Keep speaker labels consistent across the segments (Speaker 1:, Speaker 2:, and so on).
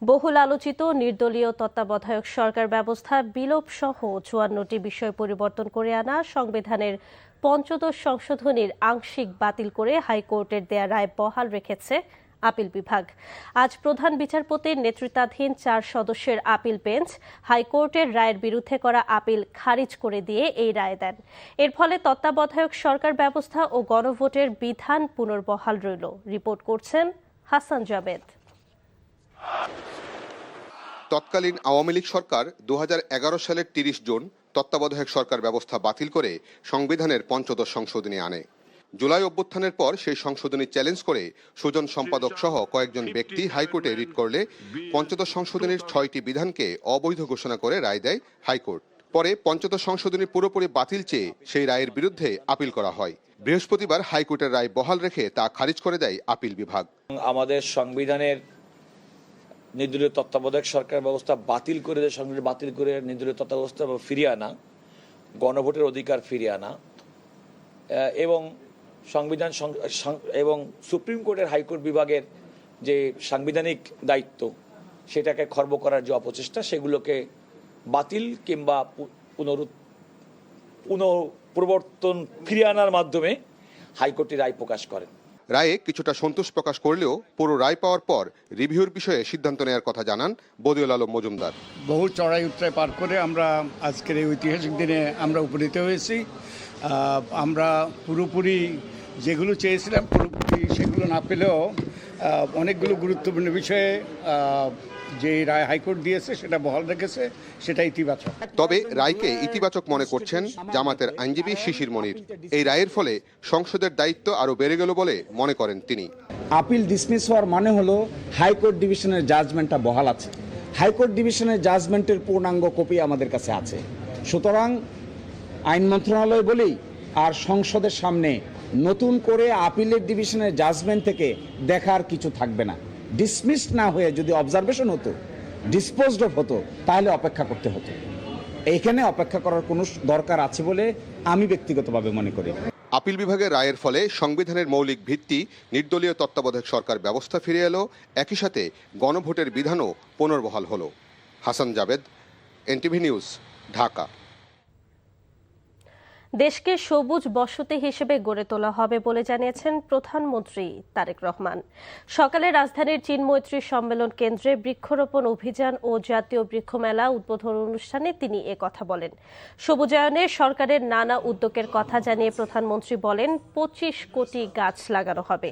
Speaker 1: বহুল আলোচিত নির্দলীয় তত্ত্বাবধায়ক সরকার ব্যবস্থা বিলোপ সহ ৫৪টি বিষয় পরিবর্তন করে আনা সংবিধানের পঞ্চদশ সংশোধনীর আংশিক বাতিল করে হাইকোর্টের দেয়া রায় বহাল রেখেছে আপিল বিভাগ। আজ প্রধান বিচারপতির নেতৃত্বাধীন ৪ সদস্যের আপিল বেঞ্চ হাইকোর্টের রায়ের বিরুদ্ধে করা আপিল খারিজ করে দিয়ে এই রায় দেন। এর ফলে তত্ত্বাবধায়ক সরকার ব্যবস্থা ও গণভোটের বিধান পুনর্বহাল রইল। রিপোর্ট করছেন হাসান জাবেদ।
Speaker 2: তৎকালীন আওয়ামী লীগ সরকার ২০১১ সালের ৩০ জুন তত্ত্বাবধায়ক সরকার ব্যবস্থা বাতিল করে সংবিধানের পঞ্চদশ সংশোধনী আনে। জুলাই অভ্যুত্থানের পর সেই সংশোধনী চ্যালেঞ্জ করে সুজন সম্পাদক সহ কয়েকজন ব্যক্তি হাইকোর্টে রিট করলে পঞ্চদশ সংশোধনীর ৬টি বিধানকে অবৈধ ঘোষণা করে রায় দেয় হাইকোর্ট। পরে পঞ্চদশ সংশোধনী পুরোপুরি বাতিল চেয়ে সেই রায়ের বিরুদ্ধে আপিল করা হয়। বৃহস্পতিবার হাইকোর্টের রায় বহাল রেখে তা খারিজ করে দেয় আপিল বিভাগ।
Speaker 3: আমাদের সংবিধানের নির্দলীয় তত্ত্বাবধায়ক সরকার ব্যবস্থা বাতিল করে নির্দলীয় তত্ত্বাবস্থা ফিরিয়ে আনা, গণভোটের অধিকার ফিরিয়ে আনা এবং সংবিধান এবং সুপ্রিম কোর্টের হাইকোর্ট বিভাগের যে সাংবিধানিক দায়িত্ব সেটাকে খর্ব করার যে অপচেষ্টা সেগুলোকে বাতিল কিংবা পুনঃপ্রবর্তন ফিরিয়ে আনার মাধ্যমে হাইকোর্টে রায় প্রকাশ করেন।
Speaker 2: রায়ে কিছুটা সন্তোষ প্রকাশ করলেও পুরো রায় পাওয়ার পর রিভিউর বিষয়ে সিদ্ধান্ত নেওয়ার কথা জানান বদিউল আলম মজুমদার।
Speaker 4: বহু চড়াই উতরাই পার করে আমরা আজকের এই ঐতিহাসিক দিনে আমরা উপনীত হয়েছি। আমরা পুরোপুরি যেগুলো চেয়েছিলাম পুরোপুরি সেগুলো না পেলেও অনেকগুলো গুরুত্বপূর্ণ বিষয়ে যে রায় হাইকোর্ট দিয়েছে সেটা বহাল রেখেছে, সেটা ইতিবাচক।
Speaker 2: তবে রায়কে ইতিবাচক মনে করছেন জামাতের আইনজীবী শিশির মনির। এই রায়ের ফলে সংসদের দায়িত্ব আরও বেড়ে গেল বলে মনে করেন তিনি।
Speaker 5: আপিল ডিসমিস হওয়ার মানে হলো হাইকোর্ট ডিভিশনের জাজমেন্টটা বহাল আছে। হাইকোর্ট ডিভিশনের জাজমেন্টের পূর্ণাঙ্গ কপি আমাদের কাছে আছে। সুতরাং আইন মন্ত্রণালয় বলেই আর সংসদের সামনে নতুন করে আপিলের ডিভিশনের জাজমেন্ট থেকে দেখার কিছু থাকবে না। ডিসমিস না হয়ে যদি অবজারভেশন হতো, ডিসপোজড অফ হতো, তাহলে অপেক্ষা করতে হতো। এইখানে অপেক্ষা করার কোনো দরকার আছে বলে আমি ব্যক্তিগতভাবে মনে করি।
Speaker 2: আপিল বিভাগের রায়ের ফলে সংবিধানের মৌলিক ভিত্তি নির্দলীয় তত্ত্বাবধায়ক সরকার ব্যবস্থা ফিরে এলো, একই সাথে গণভোটের বিধানও পুনর্বহাল হলো। Hasan Jabed, NTV news, Dhaka.
Speaker 1: দেশকে সবুজ বসতি হিসেবে গড়ে তোলা হবে বলে জানিয়েছেন প্রধানমন্ত্রী তারেক রহমান। সকালে রাজধানীর চীন-মৈত্রী সম্মেলন কেন্দ্রে বৃক্ষরোপণ অভিযান ও জাতীয় বৃক্ষ মেলা উদ্বোধন অনুষ্ঠানে তিনি কথা বলেন। সবুজায়নে সরকারের নানা উদ্যোগের কথা জানিয়ে প্রধানমন্ত্রী বলেন ২৫ কোটি গাছ লাগানো হবে।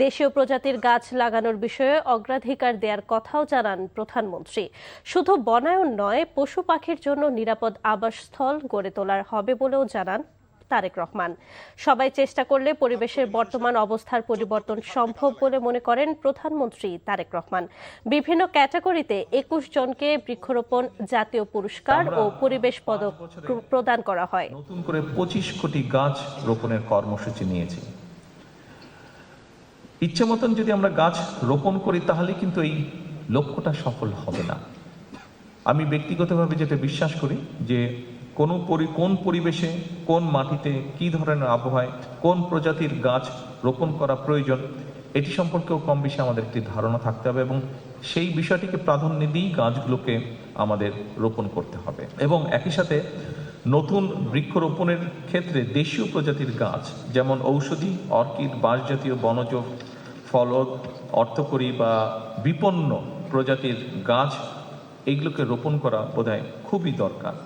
Speaker 1: দেশীয় প্রজাতির গাছ লাগানোর বিষয়ে অগ্রাধিকার দেওয়ার কথাও জানান প্রধানমন্ত্রী। শুধু বনায়ন নয়, পশু পাখির জন্য নিরাপদ আবাসস্থল গড়ে তোলা হবে বলেও জানান তারেক রহমান। সবাই চেষ্টা করলে পরিবেশের বর্তমান অবস্থার পরিবর্তন সম্ভব বলে মনে করেন প্রধানমন্ত্রী তারেক রহমান। বিভিন্ন ক্যাটাগরিতে ২১ জনকে বৃক্ষরোপণ জাতীয় পুরস্কার ও পরিবেশ পদক প্রদান করা হয়।
Speaker 6: নতুন করে ২৫ কোটি গাছ রোপণের কর্মসূচি নিয়েছি। ইচ্ছে মতন যদি আমরা গাছ রোপণ করি তাহলে কিন্তু এই লক্ষ্যটা সফল হবে না। আমি ব্যক্তিগতভাবে যেটা বিশ্বাস করি যে কোন পরিবেশে, কোন মাটিতে, কি ধরনের আবহাওয়ায় কোন প্রজাতির গাছ রোপণ করা প্রয়োজন এটি সম্পর্কেও কম বেশি আমাদের একটি ধারণা থাকতে হবে এবং সেই বিষয়টিকে প্রাধান্য দিয়েই গাছগুলোকে আমাদের রোপণ করতে হবে। এবং একই সাথে নতুন বৃক্ষরোপণের ক্ষেত্রে দেশীয় প্রজাতির গাছ যেমন ঔষধি, অর্কিড, বাঁশজাতীয়, বনজ, ফলদ, অর্থকরী বা বিপন্ন প্রজাতির গাছ এইগুলোকে রোপণ করা বোধহয় খুবই দরকার।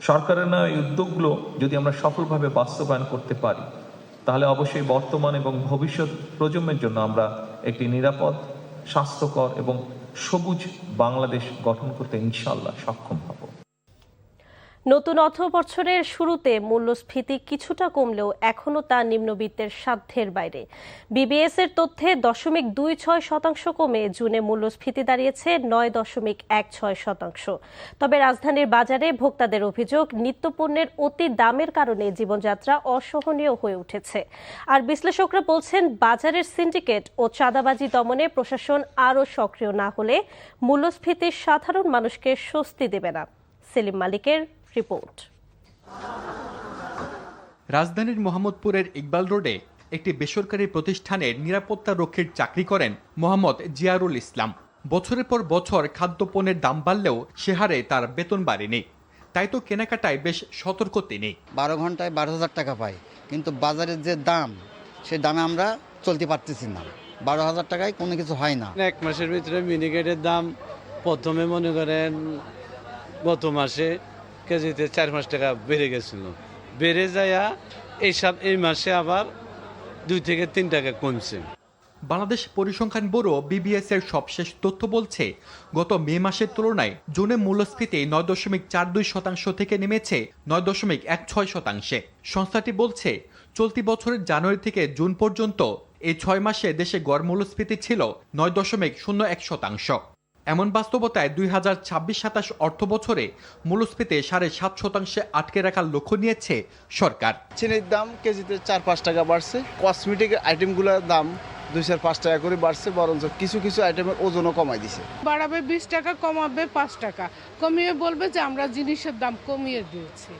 Speaker 6: সরকারের না এই উদ্যোগগুলো যদি আমরা সফলভাবে বাস্তবায়ন করতে পারি তাহলে অবশ্যই বর্তমান এবং ভবিষ্যৎ প্রজন্মের জন্য আমরা একটি নিরাপদ, স্বাস্থ্যকর এবং সবুজ বাংলাদেশ গঠন করতে ইনশাআল্লাহ সক্ষম হব।
Speaker 1: নতুন অর্থ বছরের শুরুতে মূল্যস্ফীতি কিছুটা কমলেও এখনও তা নিম্নবিত্তের সাধ্যের বাইরে। বিবিএস এর তথ্যে 0.26% কমে জুনে মূল্যস্ফীতি দাঁড়িয়েছে 9.16%। তবে রাজধানীর বাজারে ভোক্তাদের অভিযোগ, নিত্যপণ্যের অতি দামের কারণে জীবনযাত্রা অসহনীয় হয়ে উঠেছে। আর বিশ্লেষকরা বলছেন বাজারের সিন্ডিকেট ও চাঁদাবাজি দমনে প্রশাসন আরও সক্রিয় না হলে মূল্যস্ফীতি সাধারণ মানুষকে স্বস্তি দেবে না। সেলিম মালিকের রিপোর্ট।
Speaker 7: রাজধানীর মোহাম্মদপুরের ইকবাল রোডে একটি বেসরকারি প্রতিষ্ঠানের নিরাপত্তা রক্ষীর চাকরি করেন মোহাম্মদ জিয়ারুল ইসলাম। বছরের পর বছর খাদ্যপণ্যের দাম বাড়লেও সে হারে তার বেতন বাড়েনি। তাই তো কেনাকাটায় বেশ সতর্ক তিনি।
Speaker 8: 12 ঘন্টায় 12,000 টাকা পাই, কিন্তু বাজারের যে দাম সে দামে আমরা চলতে পারতেছি না। 12,000 টাকায় কোনো কিছু হয় না।
Speaker 9: এক মাসের ভিতরে মিনিকেটের দাম প্রথমে মনে করেন গত মাসে কেজিতে 4-5 টাকা বেড়ে গেছিল, বেড়ে যায় এই মাসে আবার 2 থেকে 3 টাকা কমছে।
Speaker 7: বাংলাদেশ পরিসংখ্যান ব্যুরো BBS এর সবশেষ তথ্য বলছে, গত মে মাসের তুলনায় জুনে মূল্যস্ফীতি 9.42% থেকে নেমেছে 9.16%। সংস্থাটি বলছে, চলতি বছরের জানুয়ারি থেকে জুন পর্যন্ত এই 6 মাসে দেশে গড় মূল্যস্ফীতি ছিল 9.01%। এমন বাস্তবতায় 2026-27 অর্থ বছরে মূল্যস্ফীতি 7.5% আটকে রাখার লক্ষ্য নিয়েছে সরকার।
Speaker 10: চিনির দাম কেজিতে 4-5 টাকা বাড়ছে, কসমেটিক আইটেমগুলোর দাম 2-5 টাকা করে বাড়ছে, বরঞ্চ কিছু কিছু আইটেমের ওজনও কমাই দিছে।
Speaker 11: বাড়াবে 20 টাকা, কমাবে 5 টাকা, কমিয়ে বলবে যে আমরা জিনিসের দাম কমিয়ে দিয়েছি,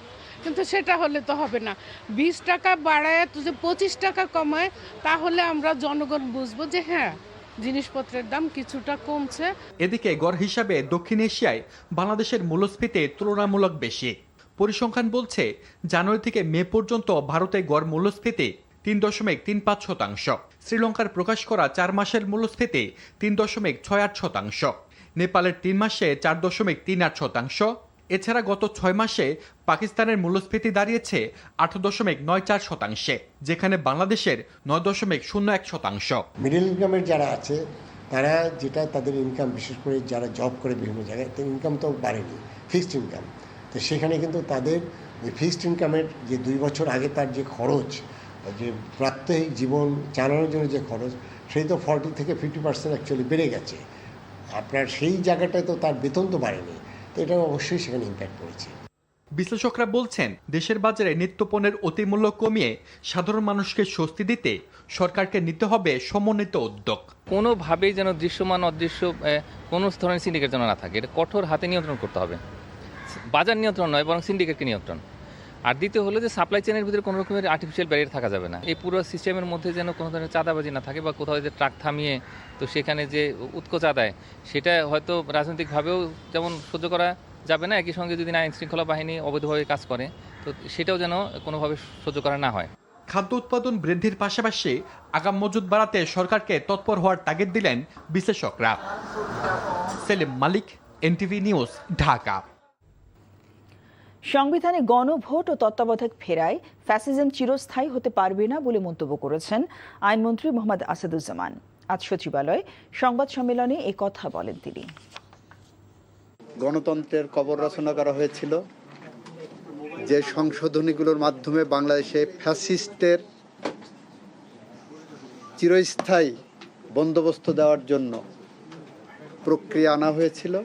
Speaker 11: কিন্তু সেটা হলে তো হবে না। 20 টাকা বাড়ায় যদি 25 টাকা কমায়, তাহলে আমরা জনগণ বুঝবো যে হ্যাঁ জিনিসপত্রের দাম কিছুটা কমছে।
Speaker 7: এদিকে গড় হিসাবে দক্ষিণ এশিয়ায় বাংলাদেশের মূল্যস্ফীতি তুলনামূলক বেশি। পরিসংখ্যান বলছে, জানুয়ারি থেকে মে পর্যন্ত ভারতে গড় মূল্যস্ফীতি 3.35%। শ্রীলঙ্কার প্রকাশ করা 4 মাসের মূল্যস্ফীতি 3.68%। নেপালের 3 মাসে 4.38%। এছাড়া গত 6 মাসে পাকিস্তানের মূল্যস্ফীতি দাঁড়িয়েছে 8.94%, যেখানে বাংলাদেশের 9.01%।
Speaker 12: মিডল ইনকামের যারা আছে তারা যেটা তাদের ইনকাম, বিশেষ করে যারা জব করে বিভিন্ন জায়গায়, তাদের ইনকাম তো বাড়েনি, ফিক্সড ইনকাম। তো সেখানে কিন্তু তাদের ওই ফিক্সড ইনকামের যে 2 বছর আগে তার যে খরচ, যে প্রাত্যহিক জীবন চালানোর জন্য যে খরচ, সেই তো 40 থেকে 50% অ্যাকচুয়ালি বেড়ে গেছে। আপনার সেই জায়গাটায় তো তার বেতন তো বাড়েনি, তো এটা অবশ্যই সেখানে ইম্প্যাক্ট পড়েছে।
Speaker 7: বিশ্লেষকরা বলছেন, দেশের বাজারে নিত্যপণ্যের অতিমূল্য কমিয়ে সাধারণ মানুষকে স্বস্তি দিতে সরকারকে নিতে হবে সমন্বিত উদ্যোগ।
Speaker 13: কোনোভাবেই যেন দৃশ্যমান অদৃশ্য কোনো ধরনের সিন্ডিকেট যেন না থাকে, এটা কঠোর হাতে নিয়ন্ত্রণ করতে হবে। বাজার নিয়ন্ত্রণ নয়, বরং সিন্ডিকেটকে নিয়ন্ত্রণ। আর দ্বিতীয় হলো যে সাপ্লাই চেনের ভিতরে কোনো রকমের আর্টিফিশিয়াল ব্যারিয়ার থাকা যাবে না। এই পুরো সিস্টেমের মধ্যে যেন কোনো ধরনের চাঁদাবাজি না থাকে, বা কোথাও যে ট্রাক থামিয়ে তো সেখানে যে উৎকোচ আদায়, সেটা হয়তো রাজনৈতিকভাবেও যেমন সহ্য করা যাবে না, একই সঙ্গে যদি আইন শৃঙ্খলা বাহিনী অবৈধভাবে কাজ করে তো সেটাও যেন কোনোভাবে সহ্য করা না হয়।
Speaker 7: খাদ্য উৎপাদন বৃদ্ধির পাশাপাশি আগাম মজুত বাড়াতে সরকারকে তৎপর হওয়ার তাগিদ দিলেন বিশ্লেষকরা। সেলিম মালিক, NTV নিউজ, ঢাকা।
Speaker 14: সংবিধানে গণভোট ও তত্ত্বাবধায়ক ফেরায় ফ্যাসিজম চিরস্থায়ী হতে পারবে না বলে মন্তব্য করেছেন আইনমন্ত্রী মোহাম্মদ আসাদুজ্জামান। আজ সচিবালয়ে সংবাদ সম্মেলনে এ কথা বলেন তিনি।
Speaker 10: গণতন্ত্রের কবর রচনা করা হয়েছিল, যে সংশোধনীগুলোর মাধ্যমে বাংলাদেশে ফ্যাসিস্টের চিরস্থায়ী বন্দোবস্ত দেওয়ার জন্য প্রক্রিয়া আনা হয়েছিল,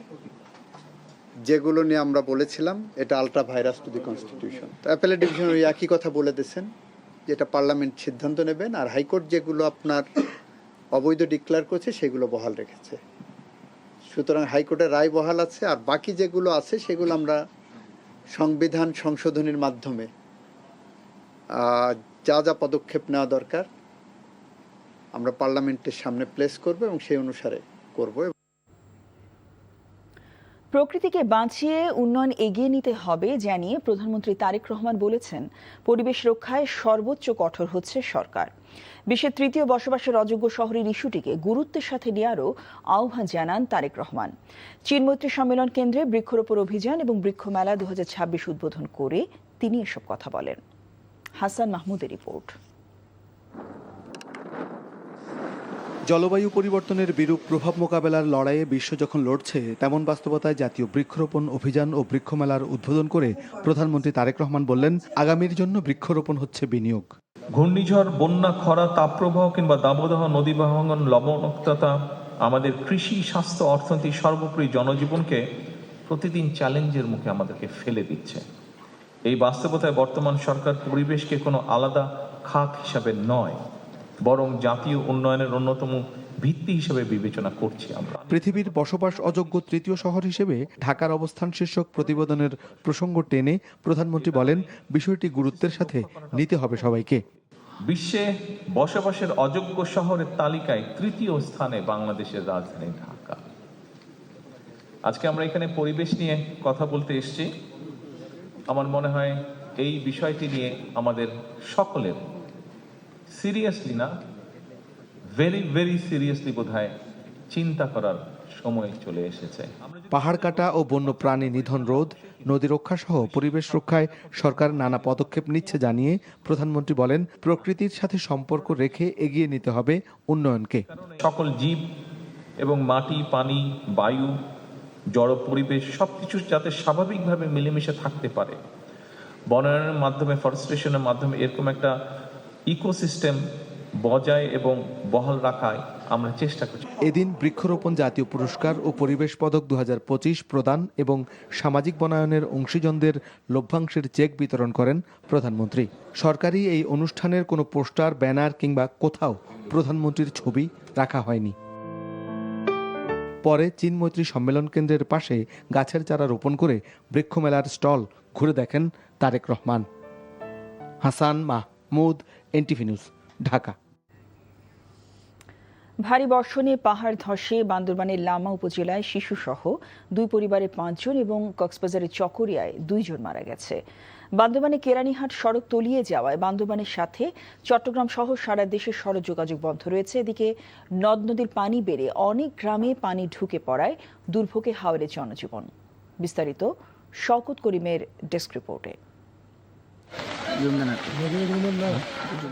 Speaker 10: যেগুলো নিয়ে আমরা বলেছিলাম এটা ultra virus to the constitution. Appellate division ওই একই কথা বলে দিয়েছেন, যেটা পার্লামেন্ট সিদ্ধান্ত নেবেন, আর হাইকোর্ট যেগুলো আপনার অবৈধ ডিক্লেয়ার করেছে সেগুলো বহাল রেখেছে। সুতরাং হাইকোর্টের রায় বহাল আছে, আর বাকি যেগুলো আছে সেগুলো আমরা সংবিধান সংশোধনীর মাধ্যমে যা যা পদক্ষেপ নেওয়া দরকার আমরা পার্লামেন্টের সামনে প্লেস করব এবং সেই অনুসারে করব।
Speaker 14: প্রকৃতিকে বাঁচিয়ে উন্নয়ন এগিয়ে নিতে হবে জানিয়ে প্রধানমন্ত্রী তারেক রহমান বলেছেন, পরিবেশ রক্ষায় সর্বোচ্চ কঠোর হচ্ছে সরকার। বিশ্বের 3য় বসবাসের অযোগ্য শহরের ইস্যুটিকে গুরুত্বের সাথে নেওয়ারও আহ্বান জানান তারেক রহমান। চীনমৈত্রী সম্মেলন কেন্দ্রে বৃক্ষরোপণ অভিযান এবং বৃক্ষমেলা 2026 উদ্বোধন করে তিনি এসব কথা বলেন। হাসান মাহমুদের রিপোর্ট।
Speaker 15: জলবায়ু পরিবর্তনের বিরূপ প্রভাব মোকাবেলার লড়াইয়ে বিশ্ব যখন লড়ছে, তেমন বাস্তবতায় জাতীয় বৃক্ষরোপণ অভিযান ও বৃক্ষমেলার উদ্বোধন করে প্রধানমন্ত্রী তারেক রহমান বললেন, আগামীর জন্য বৃক্ষরোপণ হচ্ছে বিনিয়োগ।
Speaker 6: ঘূর্ণিঝড়, বন্যা, খরা, তাপপ্রবাহ কিংবা দাবদাহ, নদী ভাঙন, লবণাক্ততা আমাদের কৃষি, স্বাস্থ্য, অর্থনীতি, সর্বোপরি জনজীবনকে প্রতিদিন চ্যালেঞ্জের মুখে আমাদেরকে ফেলে দিচ্ছে। এই বাস্তবতায় বর্তমান সরকার পরিবেশকে কোনো আলাদা খাত হিসাবে নয়, বরং জাতীয় উন্নয়নের অন্যতম ভিত্তি হিসেবে বিবেচনা করছি। আমরা
Speaker 15: পৃথিবীর বসবাস অযোগ্য 3য় শহর হিসেবে ঢাকার অবস্থান শীর্ষক প্রতিবেদনের প্রসঙ্গ টেনে প্রধানমন্ত্রী বলেন, বিষয়টি গুরুত্বের সাথে নিতে হবে সবাইকে।
Speaker 6: বিশ্বে বসবাসের অযোগ্য শহরের তালিকায় 3য় স্থানে বাংলাদেশের রাজধানী ঢাকা। আজকে আমরা এখানে পরিবেশ নিয়ে কথা বলতে এসেছি। আমার মনে হয় এই বিষয়টি নিয়ে আমাদের সকলের সিরিয়াসলি না, ভেরি ভেরি সিরিয়াসলি বোধহয় চিন্তা করার সময় চলে এসেছে।
Speaker 15: পাহাড় কাটা ও বন্য প্রাণী নিধন রোধ, নদী রক্ষা সহ পরিবেশ রক্ষায় সরকার নানা পদক্ষেপ নিচ্ছে জানিয়ে প্রধানমন্ত্রী বলেন, প্রকৃতির সাথে সম্পর্ক রেখে এগিয়ে নিতে হবে উন্নয়নকে।
Speaker 6: সকল জীব এবং মাটি, পানি, বায়ু, জড় পরিবেশ সবকিছু যাতে স্বাভাবিকভাবে মিলেমিশে থাকতে পারে, বনায়নের মাধ্যমে, ফরেস্টেশনের মাধ্যমে এরকম একটা ইকোসিস্টেম বজায় এবং বহাল রাখায় আমরা চেষ্টা করছি।
Speaker 15: এদিন বৃক্ষরোপণ জাতীয় পুরস্কার ও পরিবেশ পদক 2025 প্রদান এবং সামাজিক বনায়নের অংশীজনদের লভ্যাংশের চেক বিতরণ করেন প্রধানমন্ত্রী। সরকারি এই অনুষ্ঠানের কোনো পোস্টার, ব্যানার কিংবা কোথাও প্রধানমন্ত্রীর ছবি রাখা হয়নি। পরে চীন মৈত্রী সম্মেলন কেন্দ্রের পাশে গাছের চারা রোপণ করে বৃক্ষমেলার স্টল ঘুরে দেখেন তারেক রহমান। Hasan Mahmud, NTV news, Dhaka.
Speaker 14: ভারী বর্ষণে পাহাড় ধসে বান্দরবানের লামা উপজেলায় শিশুসহ 2 পরিবারের 5 জন এবং কক্সবাজারের চকরিয়ায় 2 জন মারা গেছে। বান্দরবানে কেরানীহাট সড়ক তলিয়ে যাওয়ায় বান্দরবানের সাথে চট্টগ্রাম সহ সারা দেশের সড়ক যোগাযোগ বন্ধ রয়েছে। এদিকে নদ নদীর পানি বেড়ে অনেক গ্রামে পানি ঢুকে পড়ায় দুর্ভোগে হাওড়ে জনজীবন। বিস্তারিত শওকত করিমের ডেস্ক রিপোর্টে।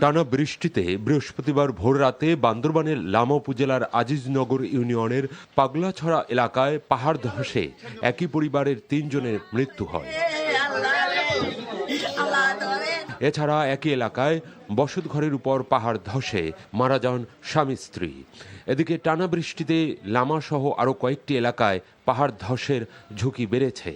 Speaker 16: টানা বৃষ্টিতে বৃহস্পতিবার ভোররাতে বান্দরবানের লামা উপজেলার আজিজনগর ইউনিয়নের পাগলাছড়া এলাকায় পাহাড় ধসে একই পরিবারের 3 জনের মৃত্যু হয়। এছাড়া একই এলাকায় বসতঘরের উপর পাহাড় ধসে মারা যান স্বামী স্ত্রী। এদিকে টানা বৃষ্টিতে লামা সহ আরও কয়েকটি এলাকায় পাহাড় ধসের ঝুঁকি বেড়েছে।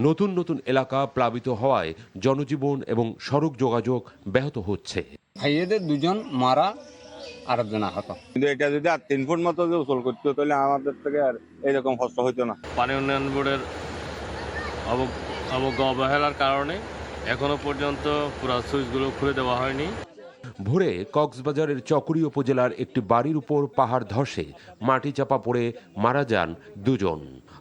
Speaker 16: নতুন নতুন এলাকা প্লাবিত হওয়ায় জনজীবন এবং সড়ক যোগাযোগ ব্যাহত হচ্ছে।
Speaker 17: ভাইয়েদের 2 জন মারা আর 1 জন আহত। কিন্তু এটা যদি আর 3 ফুট মতো উচল করতো তাহলে আমাদের থেকে আর এরকম কষ্ট হইতো না।
Speaker 18: পানি উন্নয়ন বোর্ডের অবহেলার কারণে এখনো পর্যন্ত পুরো সুইচগুলো খুলে দেওয়া হয়নি।
Speaker 16: ভোরে কক্সবাজারের চকরি উপজেলার একটি বাড়ির উপর পাহাড় ধসে মাটি চাপা পড়ে মারা যান 2 জন,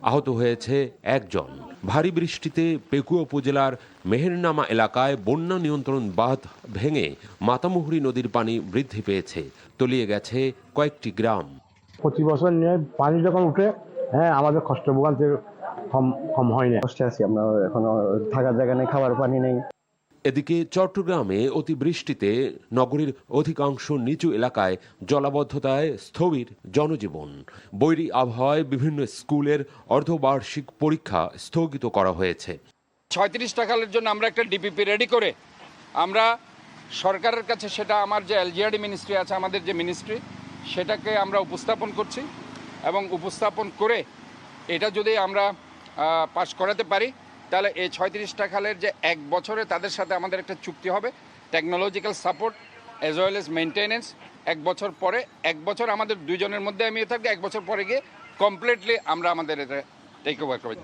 Speaker 16: আহত হয়েছে 1 জন। ভারী বৃষ্টিতে পেকুয়া উপজেলার মেহেরনামা এলাকায় বন্যা নিয়ন্ত্রণ বাঁধ ভেঙে মাতামুহুরী নদীর পানি বৃদ্ধি পেয়েছে, তলিয়ে গেছে কয়েকটি গ্রাম।
Speaker 19: প্রতি বছর নিয়ে পানি যখন উঠে আমাদের কষ্ট ভোগান্তি কম হয় না। কষ্টে আছি আমরা, এখনো থাকার জায়গা নেই, খাবার পানি নেই।
Speaker 16: এদিকে চট্টগ্রামে অতিবৃষ্টিতে নগরীর অধিকাংশ নিচু এলাকায় জলাবদ্ধতায় স্থবির জনজীবন। বৈরী আবহাওয়ায় বিভিন্ন স্কুলের অর্ধবার্ষিক পরীক্ষা স্থগিত করা হয়েছে।
Speaker 20: 36 টাকার জন্য আমরা একটা ডিপিপি রেডি করে আমরা সরকারের কাছে, সেটা আমার যে এলজিআরডি মিনিস্ট্রি আছে, আমাদের যে মিনিস্ট্রি, সেটাকে আমরা উপস্থাপন করছি এবং উপস্থাপন করে এটা যদি আমরা পাস করাতে পারি তাহলে এই 36 টাকালের যে 1 বছরে তাদের সাথে আমাদের একটা চুক্তি হবে, technological support as well as maintenance. 1 বছর পরে, 1 বছর আমাদের 2 জনের মধ্যে আমি থাকবে, 1 বছর পরে গিয়ে কমপ্লিটলি আমরা আমাদের এটা টেক ওভার করব।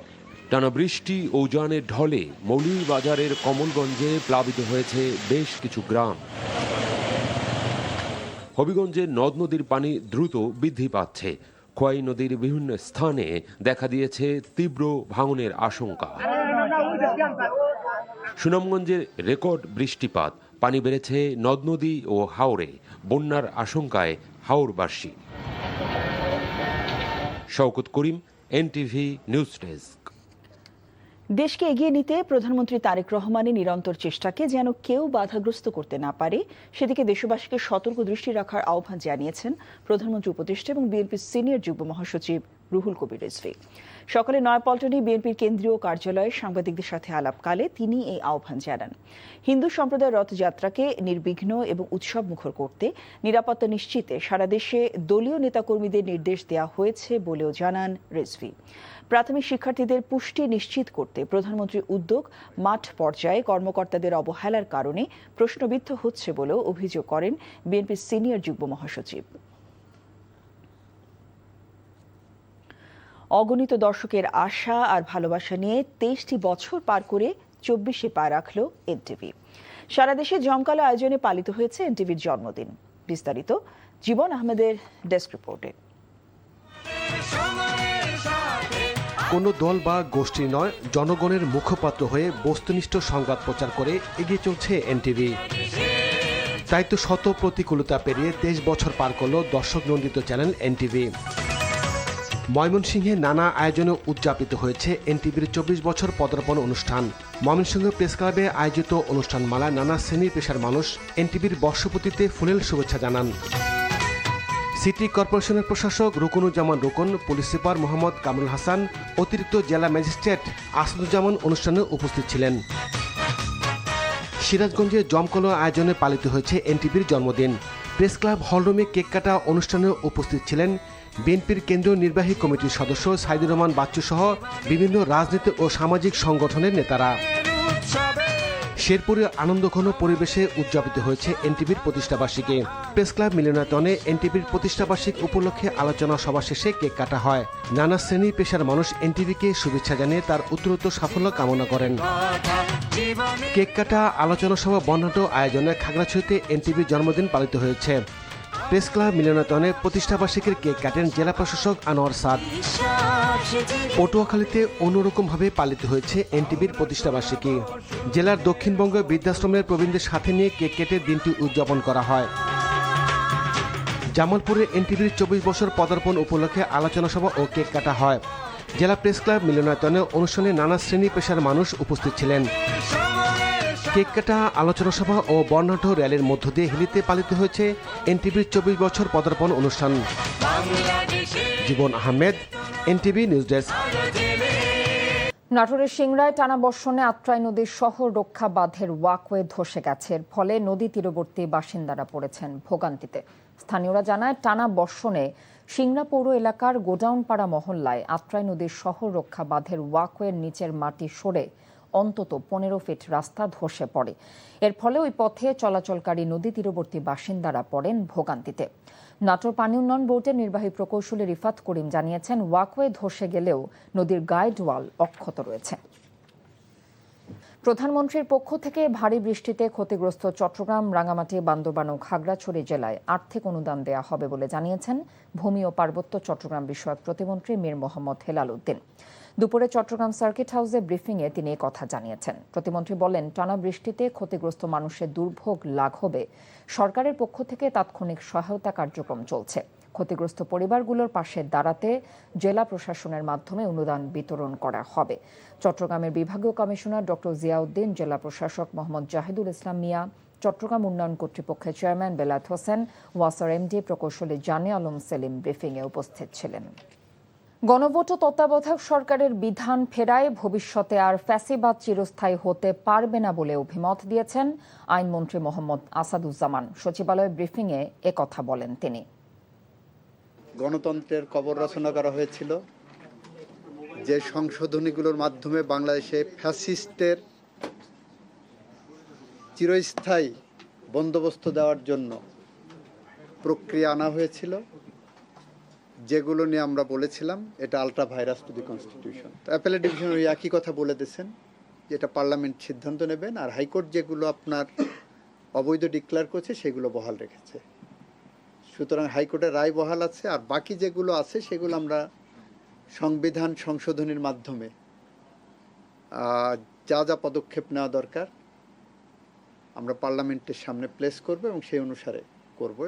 Speaker 16: টানা বৃষ্টি ও উজানের ঢলে মৌলভীবাজারের কমলগঞ্জে প্লাবিত হয়েছে বেশ কিছু গ্রাম। হবিগঞ্জে নদ নদীর পানি দ্রুত বৃদ্ধি পাচ্ছে। খোয়াই নদীর বিভিন্ন স্থানে দেখা দিয়েছে তীব্র ভাঙনের আশঙ্কা। সুনামগঞ্জের রেকর্ড বৃষ্টিপাত, পানি বেড়েছে নদ নদী ও হাওরে, বন্যার আশঙ্কায় হাওরবাসী। শওকত করিম, এনটিভি নিউজ ডেস্ক।
Speaker 14: দেশকে এগিয়ে নিতে প্রধানমন্ত্রী তারেক রহমানের নিরন্তর চেষ্টাকে যেন কেউ বাধাগ্রস্ত করতে না পারে সেদিকে দেশবাসীকে সতর্ক দৃষ্টি রাখার আহ্বান জানিয়েছেন প্রধানমন্ত্রী উপদেষ্টা এবং বিএনপির সিনিয়র যুগ্ম মহাসচিব রুহুল কবির রিজভী। সকালে নয়াপল্টনে বিএনপির কেন্দ্রীয় কার্যালয়ে সাংবাদিকদের সাথে আলাপকালে তিনি এই আহ্বান জানান। হিন্দু সম্প্রদায়ের রথযাত্রাকে নির্বিঘ্ন এবং উৎসব মুখর করতে নিরাপত্তা নিশ্চিতে সারা দেশে দলীয় নেতাকর্মীদের নির্দেশ দেওয়া হয়েছে বলেও জানান রিজভী। প্রাথমিক শিক্ষার্থীদের পুষ্টি নিশ্চিত করতে প্রধানমন্ত্রীর উদ্যোগ মাঠ পর্যায়ে কর্মকর্তাদের অবহেলার কারণে প্রশ্নবিদ্ধ হচ্ছে বলেও অভিযোগ করেন বিএনপির সিনিয়র যুগ্ম মহাসচিব। অগণিত দর্শকের আশা আর ভালোবাসা নিয়ে 23টি বছর পার করে 24-এ পা রাখল এনটিভি। সারা দেশে জমকালো আয়োজনে পালিত হয়েছে এনটিভির জন্মদিন। বিস্তারিত জীবন আহমেদের ডেস্ক রিপোর্টে।
Speaker 15: কোনো দল বা গোষ্ঠী নয়, জনগণের মুখপাত্র হয়ে বস্তুনিষ্ঠ সংবাদ প্রচার করে এগিয়ে চলছে এনটিভি। তাই তো শত প্রতিকূলতা পেরিয়ে 23 বছর পার করল দর্শক নন্দিত চ্যানেল এনটিভি। ময়মনসিংহে নানা আয়োজনে উদযাপিত হয়েছে এনটিভির 24 বছর পদার্পণ অনুষ্ঠান। ময়মনসিংহ প্রেস ক্লাবে আয়োজিত অনুষ্ঠানমালায় নানা শ্রেণীর পেশার মানুষ এনটিভির বর্ষপূর্তিতে ফুলেল শুভেচ্ছা জানান। সিটি কর্পোরেশনের প্রশাসক রুকনুজ্জামান রুকন, পুলিশ সুপার মোহাম্মদ কামরুল হাসান, অতিরিক্ত জেলা ম্যাজিস্ট্রেট আসাদুজ্জামান অনুষ্ঠানে উপস্থিত ছিলেন। সিরাজগঞ্জে জমকালো আয়োজনে পালিত হয়েছে এনটিভির জন্মদিন। প্রেস ক্লাব হলরুমে কেক কাটা অনুষ্ঠানে উপস্থিত ছিলেন বিএনপির কেন্দ্রীয় নির্বাহী কমিটির সদস্য সাইদুর রহমান বাচ্চু সহ বিভিন্ন রাজনীতি ও সামাজিক সংগঠনের নেতারা। শেরপুরে আনন্দঘন পরিবেশে উদযাপিত হয়েছে এনটিভির প্রতিষ্ঠাবার্ষিকী। প্রেস ক্লাব মিলনায়তনে এনটিভির প্রতিষ্ঠাবার্ষিক উপলক্ষে আলোচনা সভা শেষে কেক কাটা হয়। নানা শ্রেণী পেশার মানুষ এনটিভিকে শুভেচ্ছা জানিয়ে তার উত্তরোত্তর সাফল্য কামনা করেন। কেক কাটা আলোচনা সভা বর্ণাঢ্য আয়োজনে খাগড়াছড়িতে এনটিভির জন্মদিন পালিত হয়েছে। প্রেস ক্লাব মিলনায়তনে প্রতিষ্ঠাবার্ষিকীর কেক কাটেন জেলা প্রশাসক আনোয়ার সাদ। পটুয়াখালীতে অন্যরকমভাবে পালিত হয়েছে এনটিভির প্রতিষ্ঠাবার্ষিকী। জেলার দক্ষিণবঙ্গ বৃদ্ধাশ্রমের প্রবীণদের সাথে নিয়ে কেক কেটে দিনটি উদযাপন করা হয়। জামালপুরে এনটিভির 24 বছর পদার্পণ উপলক্ষে আলোচনা সভা ও কেক কাটা হয়। জেলা প্রেস ক্লাব মিলনায়তনে অনুষ্ঠানে নানা শ্রেণী পেশার মানুষ উপস্থিত ছিলেন। কেক কাটা আলোচনা সভা ও বর্ণাঢ্য র্যালির মধ্য দিয়ে হিলিতে পালিত হয়েছে এনটিভির 24 বছর পদার্পণ অনুষ্ঠান। জীবন আহমেদ, এনটিভি নিউজ ডেস্ক।
Speaker 21: নাটোরের সিংড়ায় টানা বর্ষণে আত্রাই নদীর শহর রক্ষা বাঁধের ওয়াকওয়ে ধসে গেছে। এর ফলে নদী তীরবর্তী বাসিন্দারা পড়েছেন ভোগান্তিতে। স্থানীয়রা জানায় টানা বর্ষণে সিংড়া পৌর এলাকার গোডাউনপাড়া মহল্লায় আত্রাই নদীর শহর রক্ষা বাঁধের ওয়াকওয়ের নিচের মাটি সরে অন্তত 15 ফিট রাস্তা ধসে পড়ে। এর ফলে ওই পথে চলাচলকারী নদী তীরবর্তী বাসিন্দারা পড়েন ভোগান্তিতে। নাটোর পানি উন্নয়ন বোর্ডের নির্বাহী প্রকৌশলী রিফাত করিম জানিয়েছেন, ওয়াকওয়ে ধসে গেলেও নদীর গাইড ওয়াল অক্ষত রয়েছে। প্রধানমন্ত্রীর পক্ষ থেকে ভারী বৃষ্টিতে ক্ষতিগ্রস্ত চট্টগ্রাম, রাঙ্গামাটি, বান্দরবান ও খাগড়াছড়ি জেলায় আর্থিক অনুদান দেয়া হবে বলে জানিয়েছেন ভূমি ও পার্বত্য চট্টগ্রাম বিষয়ক প্রতিমন্ত্রী মীর মোহাম্মদ হেলাল উদ্দিন। দুপুরে চট্টগ্রাম সার্কিট হাউসে ব্রিফিংয়ে তিনি এই কথা জানিয়েছেন। প্রতিমন্ত্রী বলেন, টানা বৃষ্টিতে ক্ষতিগ্রস্ত মানুষের দুর্ভোগ লাঘবে সরকারের পক্ষ থেকে তাৎক্ষণিক সহায়তা কার্যক্রম চলছে। ক্ষতিগ্রস্ত পরিবারগুলোর পাশে দাঁড়াতে জেলা প্রশাসনের মাধ্যমে অনুদান বিতরণ করা হবে। চট্টগ্রামের বিভাগীয় কমিশনার ডক্টর জিয়াউদ্দিন, জেলা প্রশাসক মোহাম্মদ জাহিদুল ইসলাম মিয়া, চট্টগ্রাম উন্নয়ন কর্তৃপক্ষের চেয়ারম্যান বেলায়েত হোসেন, ওয়াসার এমডি প্রকৌশলী জানে আলম সেলিম ব্রিফিংয়ে উপস্থিত ছিলেন। গণভোট ও তত্ত্বাবধায়ক সরকারের বিধান ফেরায় ভবিষ্যতে আর ফ্যাসিবাদ চিরস্থায়ী হতে পারবে না বলে অভিমত দিয়েছেন আইনমন্ত্রী মোহাম্মদ আসাদুজ্জামান। সচিবালয় ব্রিফিংয়ে একথা বলেন তিনি।
Speaker 10: গণতন্ত্রের কবর রচনা করা হয়েছিল, যে সংশোধনীগুলোর মাধ্যমে বাংলাদেশে ফ্যাসিস্টের চিরস্থায়ী বন্দোবস্ত দেওয়ার জন্য প্রক্রিয়া আনা হয়েছিল, যেগুলো নিয়ে আমরা বলেছিলাম এটা ultra virus to the constitution. তো অ্যাপেলেট ডিভিশন ওই একই কথা বলে দিয়েছেন যে এটা পার্লামেন্ট সিদ্ধান্ত নেবেন, আর হাইকোর্ট যেগুলো আপনার অবৈধ ডিক্লেয়ার করছে সেগুলো বহাল রেখেছে। সুতরাং হাইকোর্টের রায় বহাল আছে, আর বাকি যেগুলো আছে সেগুলো আমরা সংবিধান সংশোধনীর মাধ্যমে যা যা পদক্ষেপ নেওয়া দরকার আমরা পার্লামেন্টের সামনে প্লেস করব এবং সেই অনুসারে করব।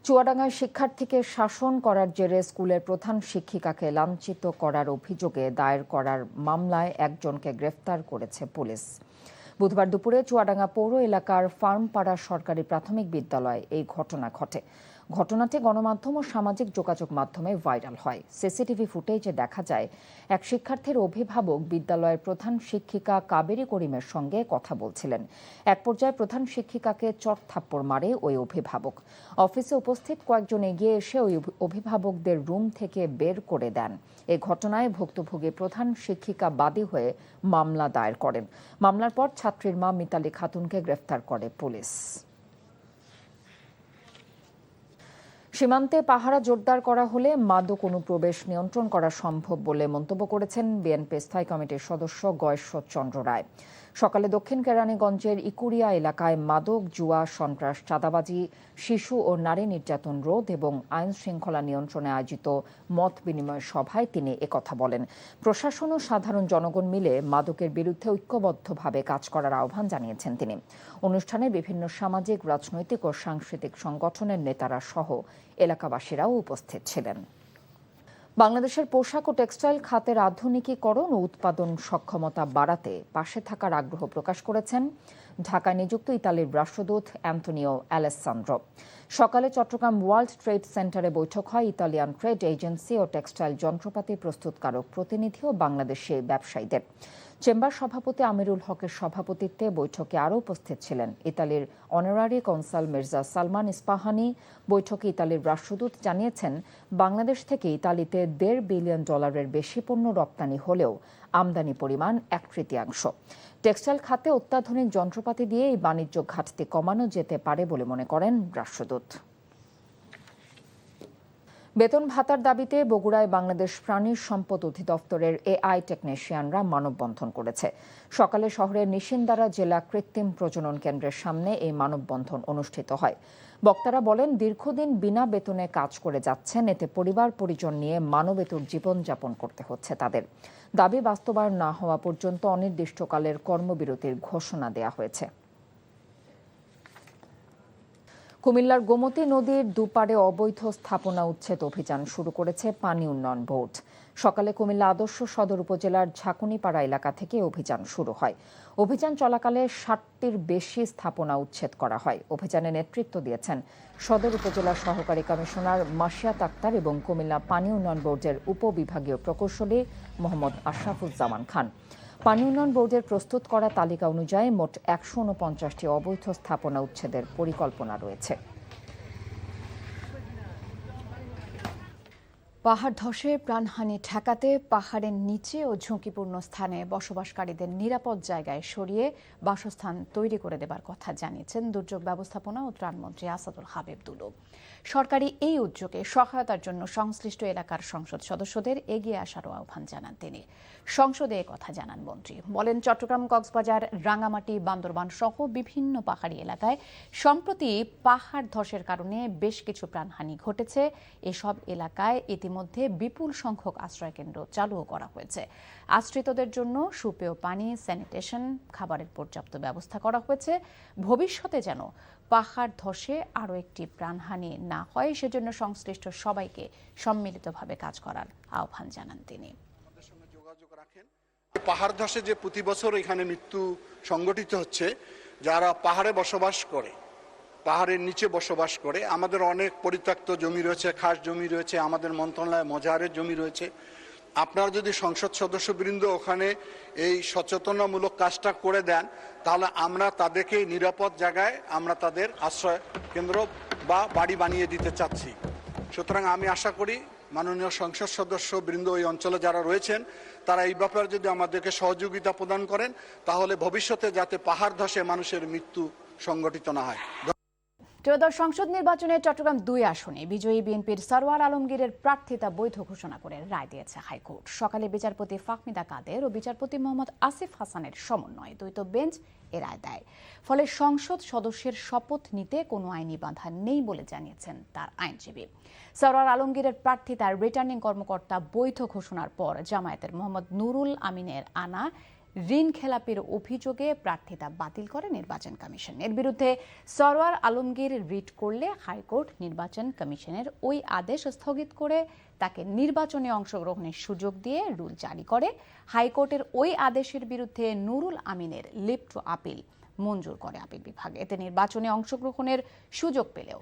Speaker 21: চুয়াডাঙ্গায় শিক্ষার্থীকে শাসন করার জেরে স্কুলের প্রধান শিক্ষিকাকে লাঞ্ছিত করার অভিযোগে দায়ের করার মামলায় একজনকে গ্রেফতার করেছে পুলিশ। বুধবার দুপুরে চুয়াডাঙ্গা পৌর এলাকার ফার্মপাড়া সরকারি প্রাথমিক বিদ্যালয়ে এই ঘটনা ঘটে। ঘটনাটি গণমাধ্যম ও সামাজিক যোগাযোগ মাধ্যমে ভাইরাল হয়। সিসিটিভি ফুটেজে দেখা যায় এক শিক্ষার্থীর অভিভাবক বিদ্যালয়ের প্রধান শিক্ষিকা কাবেরী করিমের সঙ্গে কথা বলছিলেন। এক পর্যায়ে প্রধান শিক্ষিকাকে চড় থাপ্পড় মারে ওই অভিভাবক। অফিসে উপস্থিত কয়েকজন এগিয়ে এসে ওই অভিভাবকদের রুম থেকে বের করে দেন। এই ঘটনায় ভুক্তভোগী প্রধান শিক্ষিকা বাদী হয়ে মামলা দায়ের করেন। মামলার পর ছাত্রীর মা মিতালি খাতুনকে গ্রেফতার করে পুলিশ। সীমান্তে পাহারা জোরদার করা হলে মাদক অনুপ্রবেশ নিয়ন্ত্রণ করা সম্ভব বলে মন্তব্য করেছেন বিএনপি স্থায়ী কমিটির সদস্য গয়েশ্বর চন্দ্র রায়। সকালে দক্ষিণ কেরানীগঞ্জের ইকুরিয়া এলাকায় মাদক, জুয়া, সন্ত্রাস, চাঁদাবাজি, শিশু ও নারী নির্যাতন রোধ এবং আইন শৃঙ্খলা নিয়ন্ত্রণে আয়োজিত মত বিনিময় সভায় তিনি একথা বলেন। প্রশাসন ও সাধারণ জনগণ মিলে মাদকের বিরুদ্ধে ঐক্যবদ্ধভাবে কাজ করার আহ্বান জানিয়েছেন তিনি। অনুষ্ঠানে বিভিন্ন সামাজিক, রাজনৈতিক ও সাংস্কৃতিক সংগঠনের নেতারা সহ এলাকাবাসীরাও উপস্থিত ছিলেন। বাংলাদেশের পোশাক ও টেক্সটাইল খাতের আধুনিকীকরণ ও উৎপাদন সক্ষমতা বাড়াতে পাশে থাকার আগ্রহ প্রকাশ করেছেন ঢাকায় নিযুক্ত ইতালির রাষ্ট্রদূত অ্যান্তোনিও অ্যালেসান্দ্রো। সকালে চট্টগ্রাম ওয়ার্ল্ড ট্রেড সেন্টারে বৈঠক হয় ইতালিয়ান ট্রেড এজেন্সি ও টেক্সটাইল যন্ত্রপাতি প্রস্তুতকারক প্রতিনিধি ও বাংলাদেশি ব্যবসায়ীদের। চেম্বার সভাপতি আমিরুল হকের সভাপতিত্বে বৈঠকে আরও উপস্থিত ছিলেন ইতালির অনারারি কনসাল মির্জা সালমান ইস্পাহানি। বৈঠকে ইতালির রাষ্ট্রদূত জানিয়েছেন, বাংলাদেশ থেকে ইতালিতে $1.5 বিলিয়ন বেশি পণ্য রপ্তানি হলেও আমদানি পরিমাণ 1/3। টেক্সটাইল খাতে অত্যাধুনিক যন্ত্রপাতি দিয়ে এই বাণিজ্য ঘাটতি কমানো যেতে পারে বলে মনে করেন রাষ্ট্রদূত। বেতন ভাতার দাবিতে বগুড়ায় বাংলাদেশ প্রাণী সম্পদ অধিদপ্তরের AI টেকনিশিয়ানরা মানববন্ধন করেছে। সকালে শহরের নিশিন্দারা জেলা কৃত্রিম প্রজনন কেন্দ্রের সামনে এই মানববন্ধন অনুষ্ঠিত হয়। বক্তারা বলেন, দীর্ঘদিন বিনা বেতনে কাজ করে যাচ্ছেন, এতে পরিবার পরিজন নিয়ে মানবেতর জীবনযাপন করতে হচ্ছে তাদের। দাবি বাস্তবায়ন না হওয়া পর্যন্ত অনির্দিষ্টকালের কর্মবিরতির ঘোষণা দেয়া হয়েছে। কুমিল্লার গোমতী নদীর দুপারে অবৈধ স্থাপনা উচ্ছেদ অভিযান শুরু করেছে পানি উন্নয়ন বোর্ড। সকালে কুমিল্লা আদর্শ সদর উপজেলার ঝাঁকুনিপাড়া এলাকা থেকে অভিযান শুরু হয়। অভিযান চলাকালে 60টির বেশি স্থাপনা উচ্ছেদ করা হয়। অভিযানে নেতৃত্ব দিয়েছেন সদর উপজেলার সহকারী কমিশনার মাসিয়াত আক্তার এবং কুমিল্লা পানি উন্নয়ন বোর্ডের উপবিভাগীয় প্রকৌশলী মোহাম্মদ আশরাফুজ্জামান খান। পানি উন্নয়ন বোর্ডের প্রস্তুত করা তালিকা অনুযায়ী মোট 149টি অবৈধ স্থাপনা উচ্ছেদের পরিকল্পনা রয়েছে।
Speaker 3: পাহাড় ধসে প্রাণহানি ঠেকাতে পাহাড়ের নিচে ও ঝুঁকিপূর্ণ স্থানে বসবাসকারীদের নিরাপদ জায়গায় সরিয়ে বাসস্থান তৈরি করে দেবার কথা জানিয়েছেন দুর্যোগ ব্যবস্থাপনা ও ত্রাণমন্ত্রী আসাদুল হাবিব দুলু। সরকারি এই উদ্যোগে সহায়তার জন্য সংশ্লিষ্ট এলাকার সংসদ সদস্যদের এগিয়ে আসারও আহ্বান জানান তিনি। সংসদে কথা জানান মন্ত্রী, বলেন, চট্টগ্রাম, কক্সবাজার, রাঙ্গামাটি, বান্দরবান সহ বিভিন্ন পাহাড়ি এলাকায় সম্প্রতি পাহাড় ধসের কারণে বেশ কিছু প্রাণহানি ঘটেছে। এসব এলাকায় ইতিমধ্যে বিপুল সংখ্যক আশ্রয়কেন্দ্র চালুও করা হয়েছে। আশ্রিতদের জন্য সুপেয় পানি, স্যানিটেশন, খাবারের পর্যাপ্ত ব্যবস্থা করা হয়েছে। ভবিষ্যতে যেন পাহাড় ধসে আরও একটি প্রাণহানি না হয় সেজন্য সংশ্লিষ্ট সবাইকে সম্মিলিতভাবে কাজ করার আহ্বান জানান তিনি।
Speaker 22: পাহাড় ধসে যে প্রতি বছর এখানে মৃত্যু সংঘটিত হচ্ছে, যারা পাহাড়ে বসবাস করে, পাহাড়ের নিচে বসবাস করে, আমাদের অনেক পরিত্যক্ত জমি রয়েছে, খাস জমি রয়েছে, আমাদের মন্ত্রণালয়ে মজাহারের জমি রয়েছে। আপনারা যদি সংসদ সদস্যবৃন্দ ওখানে এই সচেতনামূলক কাজটা করে দেন, তাহলে আমরা তাদেরকে নিরাপদ জায়গায় আমরা তাদের আশ্রয় কেন্দ্র বা বাড়ি বানিয়ে দিতে চাচ্ছি। সুতরাং আমি আশা করি মাননীয় সংসদ সদস্যবৃন্দ ওই অঞ্চলে যারা রয়েছেন তারা এই ব্যাপারে যদি আমাদেরকে সহযোগিতা প্রদান করেন, তাহলে ভবিষ্যতে যাতে পাহাড় ধসে মানুষের মৃত্যু সংঘটিত না হয়।
Speaker 3: ত্রয়োদশ সংসদ নির্বাচনে চট্টগ্রাম 2 আসনে বিজয়ী বিএনপির সরওয়ার আলমগীরের প্রার্থিতা বৈধ ঘোষণা করে রায় দিয়েছে হাইকোর্ট। সকালে বিচারপতি ফাহমিদা কাদের ও বিচারপতি মোহাম্মদ আসিফ হাসানের সমন্বয়ে দ্বৈত বেঞ্চ এ রায় দেয়। ফলে সংসদ সদস্যের শপথ নিতে কোনো আইনি বাধা নেই বলে জানিয়েছেন তার আইনজীবী। সরওয়ার আলমগীরের প্রার্থিতার রিটার্নিং কর্মকর্তা বৈধ ঘোষণার পর জামায়াতের মোহাম্মদ নুরুল আমিনের আনা ঋণ খেলাপির অভিযোগে প্রার্থিতা বাতিল করে নির্বাচন কমিশন। এর বিরুদ্ধে সরওয়ার আলমগীর রিট করলে হাইকোর্ট নির্বাচন কমিশনের ওই আদেশ স্থগিত করে তাকে নির্বাচনে অংশগ্রহণের সুযোগ দিয়ে রুল জারি করে। হাইকোর্টের ওই আদেশের বিরুদ্ধে নুরুল আমিনের লিভ টু আপিল মঞ্জুর করে আপিল বিভাগ। এতে নির্বাচনে অংশগ্রহণের সুযোগ পেলেও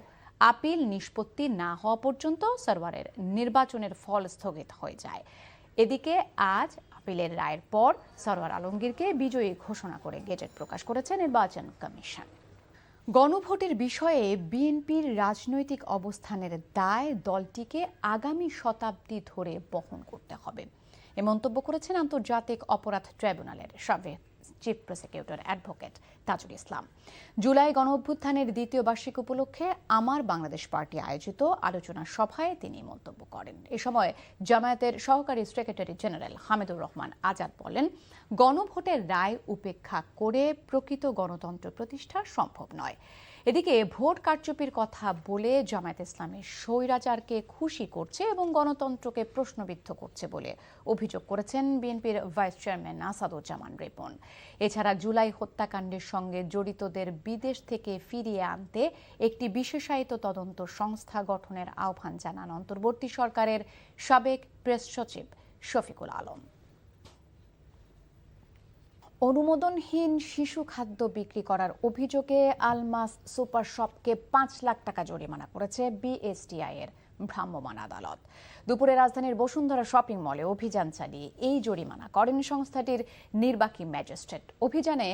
Speaker 3: আপিল নিষ্পত্তি না হওয়া পর্যন্ত সরওয়ারের নির্বাচনের ফল স্থগিত হয়ে যায়। এদিকে আজ আপিলের রায়ের পর সরওয়ার আলমগীরকে বিজয়ী ঘোষণা করে গেজেট প্রকাশ করেছে নির্বাচন কমিশন। গণভোটের বিষয়ে বিএনপির রাজনৈতিক অবস্থানের দায় দলটিকে আগামী শতাব্দী ধরে বহন করতে হবে, এ মন্তব্য করেছেন আন্তর্জাতিক অপরাধ ট্রাইব্যুনালের সাবেক chief prosecutor advocate Tajul Islam. July গণঅভ্যুত্থানের দ্বিতীয় বার্ষিক উপলক্ষে আমার বাংলাদেশ পার্টি আয়োজিত আলোচনা সভায় তিনি মন্তব্য করেন। এ সময় জামায়াতের সহকারী সেক্রেটারি জেনারেল হামিদুর রহমান আজাদ বলেন, গণভোটের রায় উপেক্ষা করে প্রকৃত গণতন্ত্র প্রতিষ্ঠা সম্ভব নয়। এদিকে ভোট কারচুপির কথা বলে জামায়াত ইসলামী স্বৈরাচারকে খুশি করছে এবং গণতন্ত্রকে প্রশ্নবিদ্ধ করছে বলে অভিযোগ করেছেন বিএনপির ভাইস চেয়ারম্যান আসাদুজ্জামান রিপন। এছাড়া জুলাই হত্যাকাণ্ডের সঙ্গে জড়িতদের বিদেশ থেকে ফিরিয়ে আনতে একটি বিশেষায়িত তদন্ত সংস্থা গঠনের আহ্বান জানান অন্তর্বর্তী সরকারের সাবেক প্রেস সচিব শফিকুল আলম। অনুমোদনহীন শিশু খাদ্য বিক্রি করার অভিযোগে আলমাস সুপার শপকে ৫ লাখ টাকা জরিমানা করেছে বিএসটিআই এর ভ্রাম্যমাণ আদালত। দুপুরে রাজধানীর বসুন্ধরা শপিং মলে অভিযান চালিয়ে এই জরিমানা করেন সংস্থাটির নির্বাহী ম্যাজিস্ট্রেট। অভিযানে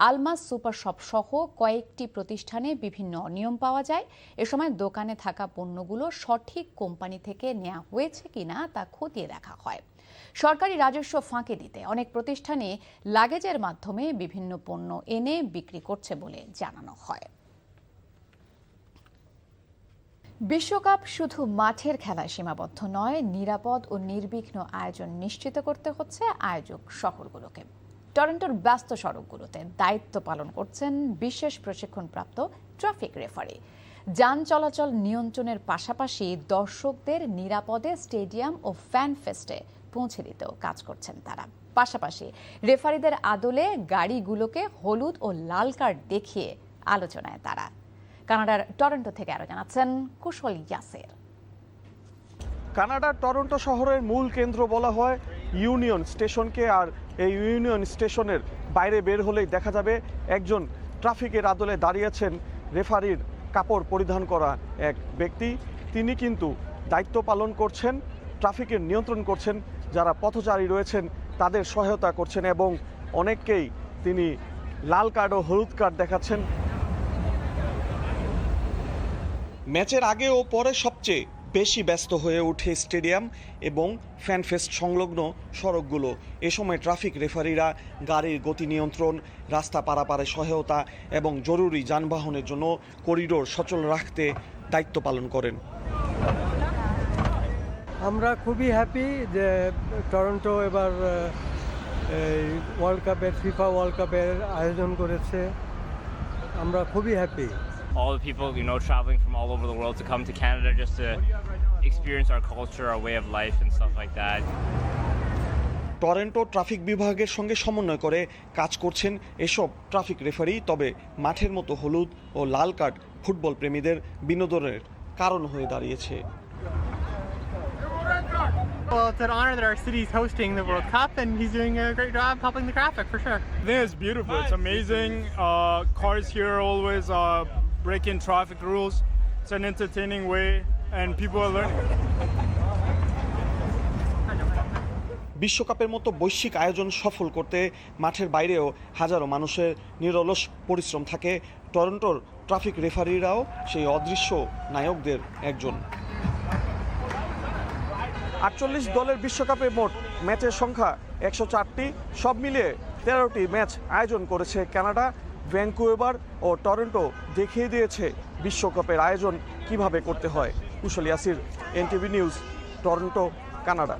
Speaker 3: আলমাস সুপার শপ সহ কয়েকটি প্রতিষ্ঠানে বিভিন্ন অনিয়ম পাওয়া যায়। এ সময় দোকানে থাকা পণ্যগুলো সঠিক কোম্পানি থেকে নেওয়া হয়েছে কিনা তা খতিয়ে দেখা হয়। সরকারি রাজস্ব ফাঁকি দিতে অনেক প্রতিষ্ঠানই লাগেজের মাধ্যমে বিভিন্ন পণ্য এনে বিক্রি করছে বলে জানানো হয়। বিশ্বকাপ শুধু মাঠের খেলায় সীমাবদ্ধ নয়, নিরাপদ ও নির্বিঘ্ন আয়োজন নিশ্চিত করতে হচ্ছে আয়োজক শহরগুলোকে। টরন্টোর ব্যস্ত সড়কগুলোতে দায়িত্ব পালন করছেন বিশেষ প্রশিক্ষণপ্রাপ্ত ট্রাফিক রেফারি। যান চলাচল নিয়ন্ত্রণের পাশাপাশি দর্শকদের নিরাপদে স্টেডিয়াম ও ফ্যান ফেস্টে পৌঁছে দিতেও কাজ করছেন তারা। পাশাপাশি রেফারিদের আদলে গাড়িগুলোকে হলুদ ও লাল কার্ড দেখিয়ে আলোচনায় তারা। কানাডার টরন্টো থেকে আরো জানাচ্ছেন কুশল ইয়াসের।
Speaker 4: কানাডার টরন্টো শহরের মূল কেন্দ্র বলা হয় ইউনিয়ন স্টেশনকে, আর এই ইউনিয়ন স্টেশনের বাইরে বের হলেই দেখা যাবে একজন ট্রাফিকের আদলে দাঁড়িয়েছেন রেফারির কাপড় পরিধান করা এক ব্যক্তি। তিনি কিন্তু দায়িত্ব পালন করছেন, ট্রাফিকের নিয়ন্ত্রণ করছেন, যারা পথচারী রয়েছেন তাদের সহায়তা করছেন এবং অনেককেই তিনি লাল কার্ড ও হলুদ কার্ড দেখাচ্ছেন। ম্যাচের আগে ও পরে সবচেয়ে বেশি ব্যস্ত হয়ে ওঠে স্টেডিয়াম এবং ফ্যানফেস্ট সংলগ্ন সড়কগুলো। এ সময় ট্রাফিক রেফারিরা গাড়ির গতি নিয়ন্ত্রণ, রাস্তা পারাপারে সহায়তা এবং জরুরি যানবাহনের জন্য করিডোর সচল রাখতে দায়িত্ব পালন করেন।
Speaker 5: আমরা খুবই হ্যাপি যে টরন্টো এবার ওয়ার্ল্ড কাপের ফিফা ওয়ার্ল্ড কাপের আয়োজন করেছে। আমরা খুবই happy.
Speaker 23: All the people, traveling from all over the world to come to Canada just to experience our culture, our way of life and stuff like that.
Speaker 4: Toronto traffic বিভাগের সঙ্গে সমন্বয় করে কাজ করছেন এসব ট্রাফিক রেফারি। তবে মাঠের মতো হলুদ ও লাল কার্ড ফুটবল প্রেমীদের বিনোদনের কারণ হয়ে দাঁড়িয়েছে।
Speaker 24: Well, it's an honor that our city is hosting the World Cup, and he's doing a great job helping the traffic for sure.
Speaker 25: I think it's beautiful. It's amazing. Cars here always breaking traffic rules. It's an entertaining way, and people are learning.
Speaker 4: বিশ্বকাপের মতো বৈশ্বিক আয়োজন সফল করতে মাঠের বাইরেও হাজারো মানুষের নিরলস পরিশ্রম থাকে। টরন্টোর ট্রাফিক রেফারিরাও সেই অদৃশ্য নায়কদের একজন। 48 দলের বিশ্বকাপে মোট ম্যাচের সংখ্যা 104টি। সব মিলিয়ে 13টি ম্যাচ আয়োজন করেছে কানাডা। ভ্যাঙ্কুভার ও টরন্টো দেখিয়ে দিয়েছে বিশ্বকাপের আয়োজন কিভাবে করতে হয়। Kushal Yasir, NTV news, Toronto, Canada.